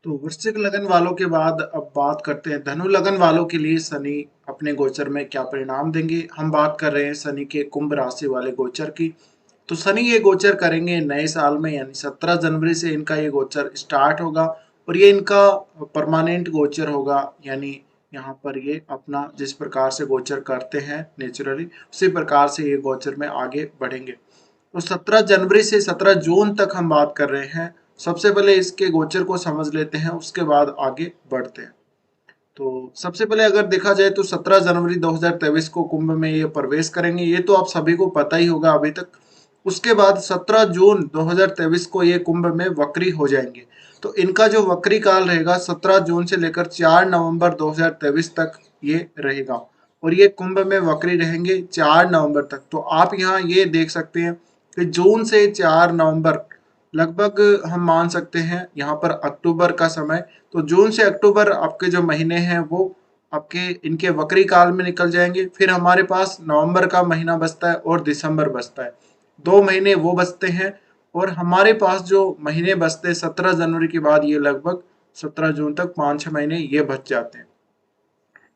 तो वृश्चिक लगन वालों के बाद अब बात करते हैं धनु लगन वालों के लिए शनि अपने गोचर में क्या परिणाम देंगे। हम बात कर रहे हैं शनि के कुंभ राशि वाले गोचर की। तो शनि ये गोचर करेंगे नए साल में, यानी 17 जनवरी से इनका ये गोचर स्टार्ट होगा और ये इनका परमानेंट गोचर होगा। यानी यहाँ पर ये अपना जिस प्रकार से गोचर करते हैं नेचुरली, उसी प्रकार से ये गोचर में आगे बढ़ेंगे। तो 17 जनवरी से 17 जून तक हम बात कर रहे हैं। सबसे पहले इसके गोचर को समझ लेते हैं, उसके बाद आगे बढ़ते हैं। तो सबसे पहले अगर देखा जाए तो 17 जनवरी 2023 को कुंभ में ये प्रवेश करेंगे, ये तो आप सभी को पता ही होगा अभी तक। उसके बाद 17 जून 2023 को ये कुंभ में वक्री हो जाएंगे। तो इनका जो वक्री काल रहेगा 17 जून से लेकर 4 नवंबर 2023 तक ये रहेगा और ये कुंभ में वक्री रहेंगे 4 नवंबर तक। तो आप यहाँ ये देख सकते हैं कि जून से 4 नवंबर लगभग हम मान सकते हैं यहाँ पर अक्टूबर का समय। तो जून से अक्टूबर आपके जो महीने हैं वो आपके इनके वक्री काल में निकल जाएंगे। फिर हमारे पास नवंबर का महीना बचता है और दिसंबर बचता है, 2 महीने वो बचते हैं। और हमारे पास जो महीने बचते हैं 17 जनवरी के बाद, ये लगभग 17 जून तक 5-6 महीने ये बच जाते हैं।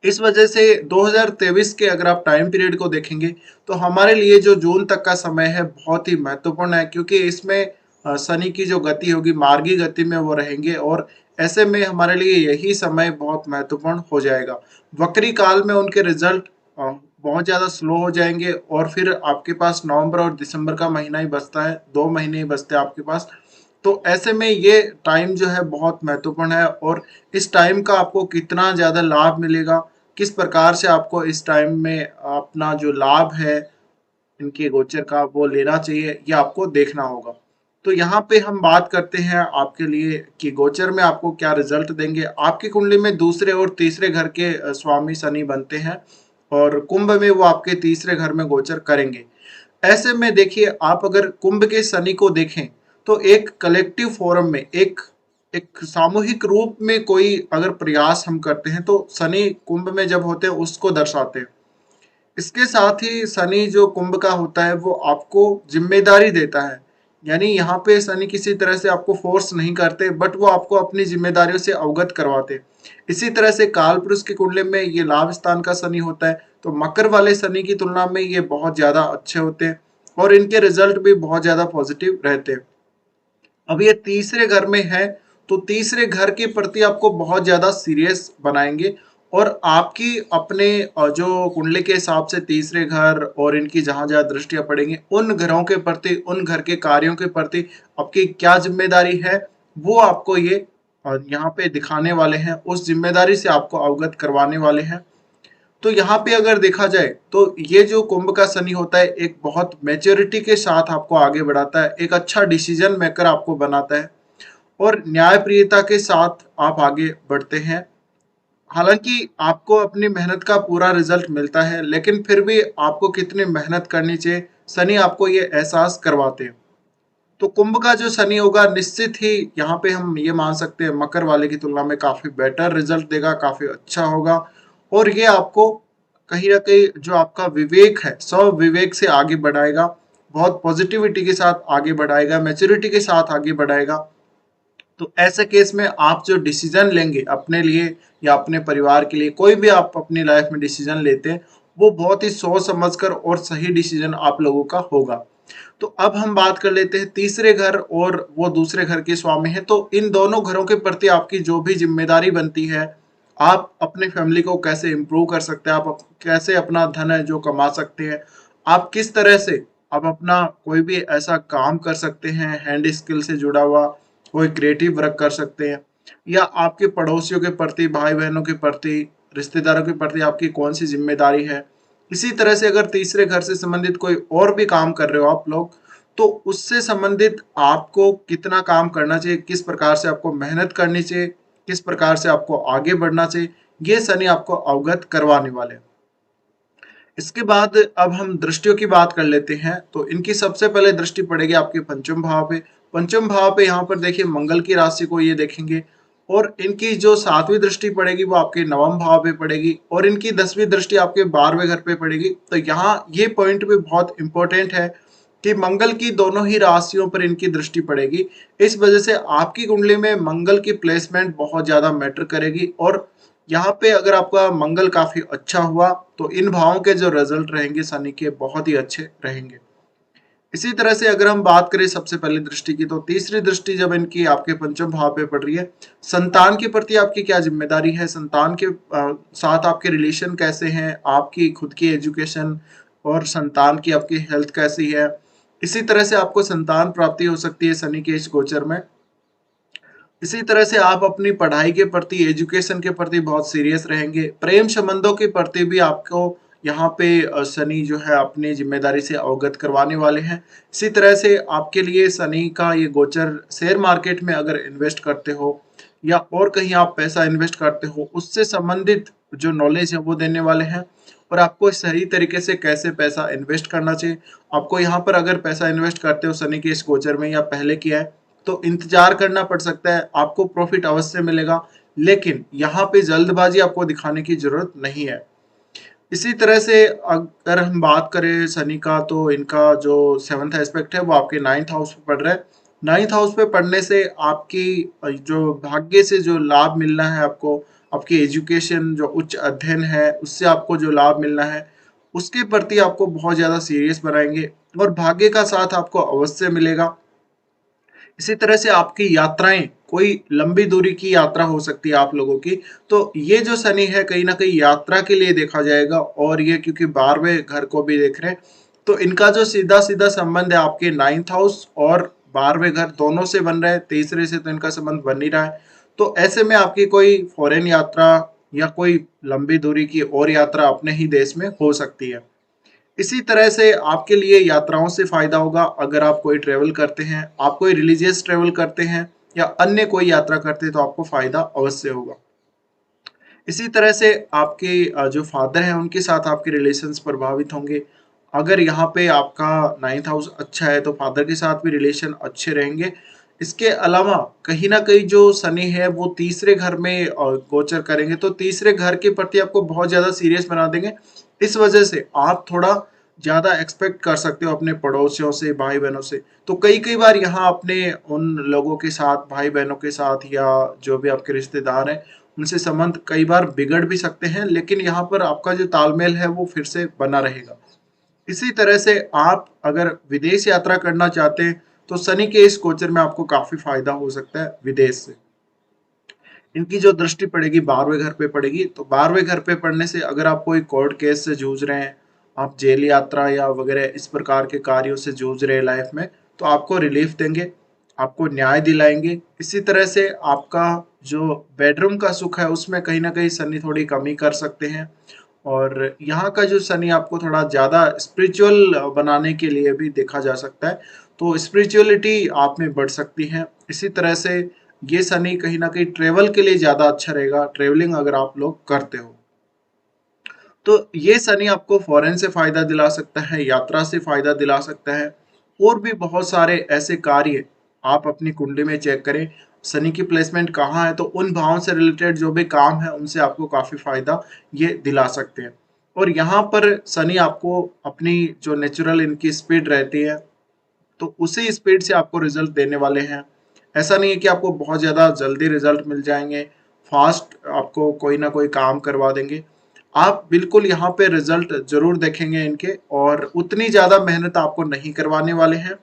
इस वजह से 2023 के अगर आप टाइम पीरियड को देखेंगे तो हमारे लिए जो जून तक का समय है बहुत ही महत्वपूर्ण है, क्योंकि इसमें शनि की जो गति होगी मार्गी गति में वो रहेंगे और ऐसे में हमारे लिए यही समय बहुत महत्वपूर्ण हो जाएगा। वक्री काल में उनके रिजल्ट बहुत ज़्यादा स्लो हो जाएंगे और फिर आपके पास नवंबर और दिसंबर का महीना ही बचता है, 2 महीने ही बचते हैं आपके पास। तो ऐसे में ये टाइम जो है बहुत महत्वपूर्ण है और इस टाइम का आपको कितना ज़्यादा लाभ मिलेगा, किस प्रकार से आपको इस टाइम में अपना जो लाभ है इनके गोचर का वो लेना चाहिए, ये आपको देखना होगा। तो यहाँ पे हम बात करते हैं आपके लिए कि गोचर में आपको क्या रिजल्ट देंगे। आपकी कुंडली में दूसरे और तीसरे घर के स्वामी शनि बनते हैं और कुंभ में वो आपके तीसरे घर में गोचर करेंगे। ऐसे में देखिए, आप अगर कुंभ के शनि को देखें तो एक कलेक्टिव फोरम में, एक एक सामूहिक रूप में कोई अगर प्रयास हम करते हैं तो शनि कुंभ में जब होते हैं उसको दर्शाते हैं। इसके साथ ही शनि जो कुंभ का होता है वो आपको जिम्मेदारी देता है। यानी यहाँ पे शनि किसी तरह से आपको फोर्स नहीं करते, बट वो आपको अपनी जिम्मेदारियों से अवगत करवाते। इसी तरह से काल पुरुष की कुंडली में ये लाभ स्थान का शनि होता है, तो मकर वाले शनि की तुलना में ये बहुत ज्यादा अच्छे होते हैं और इनके रिजल्ट भी बहुत ज्यादा पॉजिटिव रहते हैं। अब ये तीसरे घर में है तो तीसरे घर के प्रति आपको बहुत ज्यादा सीरियस बनाएंगे और आपकी अपने जो कुंडली के हिसाब से तीसरे घर और इनकी जहां जहां दृष्टियां पड़ेंगी उन घरों के प्रति, उन घर के कार्यों के प्रति आपकी क्या जिम्मेदारी है वो आपको ये यहाँ पे दिखाने वाले हैं, उस जिम्मेदारी से आपको अवगत करवाने वाले हैं। तो यहाँ पे अगर देखा जाए तो ये जो कुंभ का शनि होता है एक बहुत मेच्योरिटी के साथ आपको आगे बढ़ाता है, एक अच्छा डिसीजन मेकर आपको बनाता है और न्यायप्रियता के साथ आप आगे बढ़ते हैं। हालांकि आपको अपनी मेहनत का पूरा रिजल्ट मिलता है, लेकिन फिर भी आपको कितनी मेहनत करनी चाहिए शनि आपको ये एहसास करवाते हैं। तो कुंभ का जो शनि होगा निश्चित ही यहाँ पे हम ये मान सकते हैं मकर वाले की तुलना में काफी बेटर रिजल्ट देगा, काफी अच्छा होगा और ये आपको कहीं ना कहीं जो आपका विवेक है स्व विवेक से आगे बढ़ाएगा, बहुत पॉजिटिविटी के साथ आगे बढ़ाएगा, मैच्योरिटी के साथ आगे बढ़ाएगा। तो ऐसे केस में आप जो डिसीजन लेंगे अपने लिए या अपने परिवार के लिए, कोई भी आप अपनी लाइफ में डिसीजन लेते हैं वो बहुत ही सोच समझकर और सही डिसीजन आप लोगों का होगा। तो अब हम बात कर लेते हैं तीसरे घर और वो दूसरे घर के स्वामी हैं। तो इन दोनों घरों के प्रति आपकी जो भी जिम्मेदारी बनती है, आप अपने फैमिली को कैसे इम्प्रूव कर सकते हैं, आप कैसे अपना धन है जो कमा सकते हैं, आप किस तरह से आप अपना कोई भी ऐसा काम कर सकते हैं हैंड स्किल से जुड़ा हुआ, कोई क्रिएटिव वर्क कर सकते हैं, या आपके पड़ोसियों के प्रति, भाई बहनों के प्रति, रिश्तेदारों के प्रति आपकी कौन सी जिम्मेदारी है। इसी तरह से अगर तीसरे घर से संबंधित कोई और भी काम कर रहे हो आप लोग, तो उससे संबंधित आपको कितना काम करना चाहिए, किस प्रकार से आपको मेहनत करनी चाहिए, किस प्रकार से आपको आगे बढ़ना चाहिए, ये शनि आपको अवगत करवाने वाले हैं। इसके बाद अब हम दृष्टियों की बात कर लेते हैं। तो इनकी सबसे पहले दृष्टि पड़ेगी आपके पंचम भाव पे। पंचम भाव पे यहाँ पर देखिए मंगल की राशि को ये देखेंगे और इनकी जो सातवीं दृष्टि पड़ेगी वो आपके नवम भाव पे पड़ेगी और इनकी 10वीं दृष्टि आपके 12वें घर पे पड़ेगी। तो यहाँ ये पॉइंट भी बहुत इंपॉर्टेंट है कि मंगल की दोनों ही राशियों पर इनकी दृष्टि पड़ेगी। इस वजह से आपकी कुंडली में मंगल की प्लेसमेंट बहुत ज़्यादा मैटर करेगी और यहाँ पे अगर आपका मंगल काफ़ी अच्छा हुआ तो इन भावों के जो रिजल्ट रहेंगे शनि के बहुत ही अच्छे रहेंगे। इसी तरह से अगर हम बात करें सबसे पहली दृष्टि की, तो तीसरी दृष्टि जब इनकी आपके पंचम भाव पे पड़ रही है, संतान के प्रति आपकी क्या जिम्मेदारी है, संतान के साथ आपके रिलेशन कैसे हैं, आपकी खुद की एजुकेशन और संतान की आपकी हेल्थ कैसी है। इसी तरह से आपको संतान प्राप्ति हो सकती है शनि के इस गोचर में। इसी तरह से आप अपनी पढ़ाई के प्रति, एजुकेशन के प्रति बहुत सीरियस रहेंगे। प्रेम संबंधों के प्रति भी आपको यहाँ पे शनि जो है अपनी जिम्मेदारी से अवगत करवाने वाले हैं। इसी तरह से आपके लिए शनि का ये गोचर शेयर मार्केट में अगर इन्वेस्ट करते हो या और कहीं आप पैसा इन्वेस्ट करते हो, उससे संबंधित जो नॉलेज है वो देने वाले हैं और आपको सही तरीके से कैसे पैसा इन्वेस्ट करना चाहिए। आपको यहाँ पर अगर पैसा इन्वेस्ट करते हो शनि के इस गोचर में या पहले किया है तो इंतजार करना पड़ सकता है, आपको प्रॉफिट अवश्य मिलेगा, लेकिन यहाँ पे जल्दबाजी आपको दिखाने की जरूरत नहीं है। इसी तरह से अगर हम बात करें शनि का, तो इनका जो 7th एस्पेक्ट है वो आपके 9th हाउस पे पड़ रहा है। 9th हाउस पे पढ़ने से आपकी जो भाग्य से जो लाभ मिलना है आपको, आपकी एजुकेशन जो उच्च अध्ययन है उससे आपको जो लाभ मिलना है उसके प्रति आपको बहुत ज्यादा सीरियस बनाएंगे और भाग्य का साथ आपको अवश्य मिलेगा। इसी तरह से आपकी यात्राएं, कोई लंबी दूरी की यात्रा हो सकती है आप लोगों की, तो ये जो शनि है कहीं ना कहीं यात्रा के लिए देखा जाएगा और ये क्योंकि 12वें घर को भी देख रहे हैं तो इनका जो सीधा सीधा संबंध है आपके 9th हाउस और 12वें घर दोनों से बन रहा है, तीसरे से तो इनका संबंध बन ही रहा है। तो ऐसे में आपकी कोई फॉरेन यात्रा या कोई लंबी दूरी की और यात्रा अपने ही देश में हो सकती है। इसी तरह से आपके लिए यात्राओं से फायदा होगा अगर आप कोई ट्रेवल करते हैं, आप कोई रिलीजियस ट्रेवल करते हैं या अन्य कोई यात्रा करते हैं तो आपको फायदा अवश्य होगा। इसी तरह से आपके जो फादर हैं उनके साथ आपके रिलेशंस प्रभावित होंगे। अगर यहाँ पे आपका 9th हाउस अच्छा है तो फादर के साथ भी रिलेशन अच्छे रहेंगे। इसके अलावा कहीं ना कहीं जो शनि है वो तीसरे घर में गोचर करेंगे तो तीसरे घर के प्रति आपको बहुत ज्यादा सीरियस बना देंगे। इस वजह से आप थोड़ा ज्यादा एक्सपेक्ट कर सकते हो अपने पड़ोसियों से, भाई बहनों से। तो कई कई बार यहाँ अपने उन लोगों के साथ, भाई बहनों के साथ या जो भी आपके रिश्तेदार हैं उनसे संबंध कई बार बिगड़ भी सकते हैं, लेकिन यहाँ पर आपका जो तालमेल है वो फिर से बना रहेगा। इसी तरह से आप अगर विदेश यात्रा करना चाहते हैं तो शनि के इस गोचर में आपको काफी फायदा हो सकता है विदेश से। इनकी जो दृष्टि पड़ेगी 12वें घर पे पड़ेगी, तो 12वें घर पे पड़ने से अगर आप कोई कोर्ट केस से जूझ रहे हैं, आप जेल यात्रा या वगैरह इस प्रकार के कार्यों से जूझ रहे हैं लाइफ में, तो आपको रिलीफ देंगे, आपको न्याय दिलाएंगे। इसी तरह से आपका जो बेडरूम का सुख है उसमें कहीं ना कहीं शनि थोड़ी कमी कर सकते हैं और यहाँ का जो शनि आपको थोड़ा ज्यादा स्पिरिचुअल बनाने के लिए भी देखा जा सकता है, तो स्पिरिचुअलिटी आप में बढ़ सकती है। इसी तरह से ये शनि कहीं ना कहीं ट्रेवल के लिए ज्यादा अच्छा रहेगा, ट्रेवलिंग अगर आप लोग करते हो तो ये शनि आपको फॉरेन से फायदा दिला सकता है, यात्रा से फायदा दिला सकता है और भी बहुत सारे ऐसे कार्य आप अपनी कुंडली में चेक करें शनि की प्लेसमेंट कहाँ है तो उन भावों से रिलेटेड जो भी काम है उनसे आपको काफी फायदा ये दिला सकते हैं। और यहाँ पर शनि आपको अपनी जो नेचुरल इनकी स्पीड रहती है तो उसी स्पीड से आपको रिजल्ट देने वाले हैं। ऐसा नहीं है कि आपको बहुत ज़्यादा जल्दी रिजल्ट मिल जाएंगे, फास्ट आपको कोई ना कोई काम करवा देंगे। आप बिल्कुल यहाँ पे रिजल्ट जरूर देखेंगे इनके और उतनी ज़्यादा मेहनत आपको नहीं करवाने वाले हैं,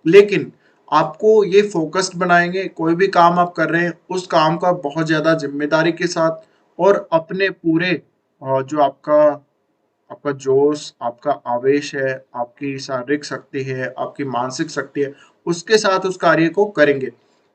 लेकिन आपको ये फोकस्ड बनाएंगे। कोई भी काम आप कर रहे हैं उस काम का बहुत ज़्यादा जिम्मेदारी के साथ और अपने पूरे जो आपका आपका जोश, आपका आवेश है, आपकी शारीरिक शक्ति है, आपकी मानसिक शक्ति है, उसके साथ उस कार्य को करेंगे।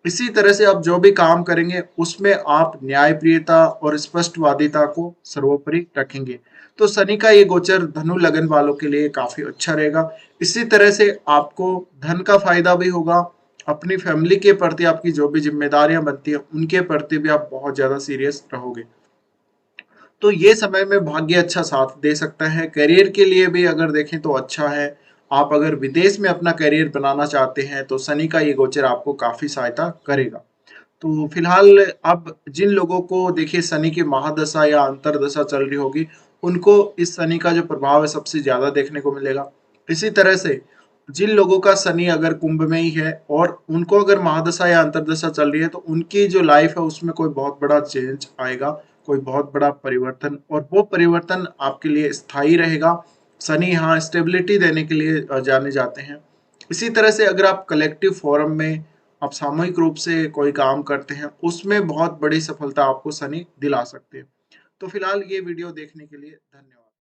इसी तरह से आप जो भी काम करेंगे उसमें आप न्यायप्रियता और स्पष्टवादिता को सर्वोपरि रखेंगे। तो शनि का ये गोचर धनु लगन वालों के लिए काफी अच्छा रहेगा। इसी तरह से आपको धन का फायदा भी होगा। अपनी फैमिली के प्रति आपकी जो भी जिम्मेदारियां बनती है उनके प्रति भी आप बहुत ज्यादा सीरियस रहोगे। तो ये समय में भाग्य अच्छा साथ दे सकता है। करियर के लिए भी अगर देखें तो अच्छा है। आप अगर विदेश में अपना करियर बनाना चाहते हैं तो शनि का ये गोचर आपको काफी सहायता करेगा। तो फिलहाल अब जिन लोगों को देखिए शनि की महादशा या अंतरदशा चल रही होगी उनको इस शनि का जो प्रभाव है सबसे ज्यादा देखने को मिलेगा। इसी तरह से जिन लोगों का शनि अगर कुंभ में ही है और उनको अगर महादशा या अंतर्दशा चल रही है, तो उनकी जो लाइफ है उसमें कोई बहुत बड़ा चेंज आएगा, कोई बहुत बड़ा परिवर्तन, और वो परिवर्तन आपके लिए स्थायी रहेगा। शनि यहाँ स्टेबिलिटी देने के लिए जाने जाते हैं। इसी तरह से अगर आप कलेक्टिव फोरम में, आप सामूहिक रूप से कोई काम करते हैं, उसमें बहुत बड़ी सफलता आपको शनि दिला सकते हैं। तो फिलहाल ये वीडियो देखने के लिए धन्यवाद।